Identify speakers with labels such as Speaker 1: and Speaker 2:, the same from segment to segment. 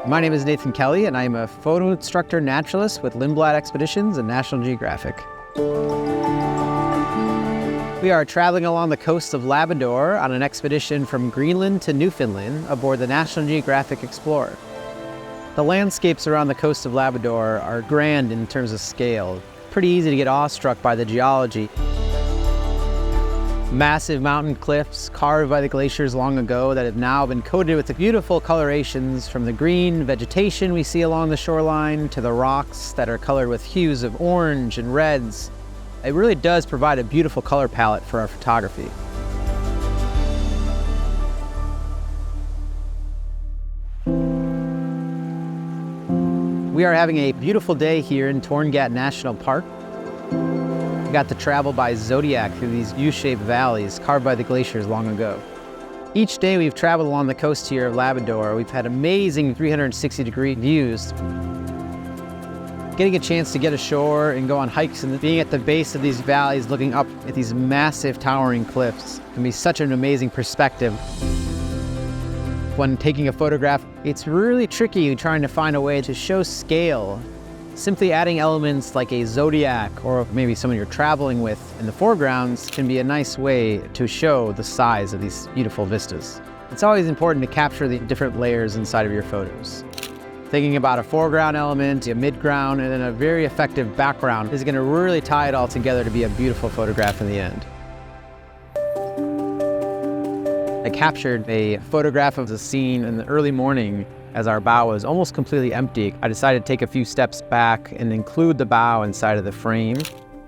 Speaker 1: My name is Nathan Kelly, and I'm a photo instructor naturalist with Lindblad Expeditions and National Geographic. We are traveling along the coast of Labrador on an expedition from Greenland to Newfoundland aboard the National Geographic Explorer. The landscapes around the coast of Labrador are grand in terms of scale. Pretty easy to get awestruck by the geology. Massive mountain cliffs carved by the glaciers long ago that have now been coated with the beautiful colorations, from the green vegetation we see along the shoreline to the rocks that are colored with hues of orange and reds. It really does provide a beautiful color palette for our photography. We are having a beautiful day here in Torngat National Park. We got to travel by zodiac through these U-shaped valleys carved by the glaciers long ago. Each day we've traveled along the coast here of Labrador, we've had amazing 360-degree views. Getting a chance to get ashore and go on hikes and being at the base of these valleys looking up at these massive towering cliffs can be such an amazing perspective. When taking a photograph, it's really tricky trying to find a way to show scale. Simply adding elements like a zodiac or maybe someone you're traveling with in the foregrounds can be a nice way to show the size of these beautiful vistas. It's always important to capture the different layers inside of your photos. Thinking about a foreground element, a midground, and then a very effective background is going to really tie it all together to be a beautiful photograph in the end. I captured a photograph of the scene in the early morning as our bow was almost completely empty. I decided to take a few steps back and include the bow inside of the frame,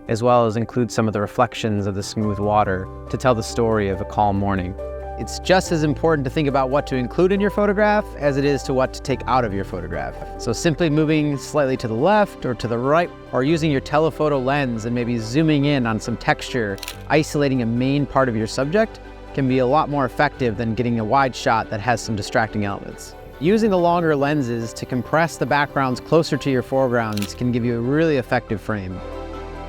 Speaker 1: as well as include some of the reflections of the smooth water to tell the story of a calm morning. It's just as important to think about what to include in your photograph as it is to what to take out of your photograph. So simply moving slightly to the left or to the right, or using your telephoto lens and maybe zooming in on some texture, isolating a main part of your subject, can be a lot more effective than getting a wide shot that has some distracting elements. Using the longer lenses to compress the backgrounds closer to your foregrounds can give you a really effective frame.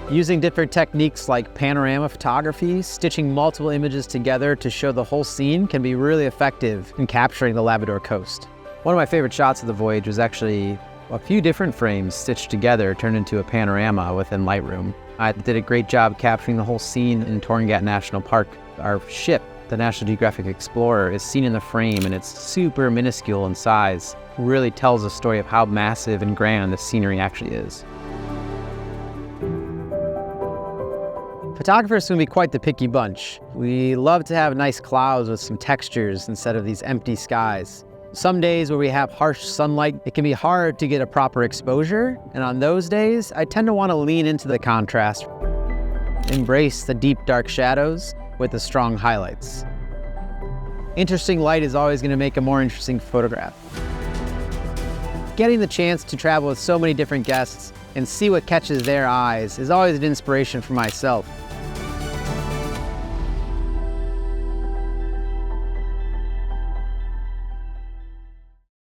Speaker 1: Using different techniques like panorama photography, stitching multiple images together to show the whole scene can be really effective in capturing the Labrador coast. One of my favorite shots of the voyage was actually a few different frames stitched together turned into a panorama within Lightroom. I did a great job capturing the whole scene in Torngat National Park. Our ship, the National Geographic Explorer, is seen in the frame and it's super minuscule in size. It really tells a story of how massive and grand the scenery actually is. Photographers can be quite the picky bunch. We love to have nice clouds with some textures instead of these empty skies. Some days where we have harsh sunlight, it can be hard to get a proper exposure, and on those days, I tend to want to lean into the contrast. Embrace the deep dark shadows with the strong highlights. Interesting light is always going to make a more interesting photograph. Getting the chance to travel with so many different guests and see what catches their eyes is always an inspiration for myself.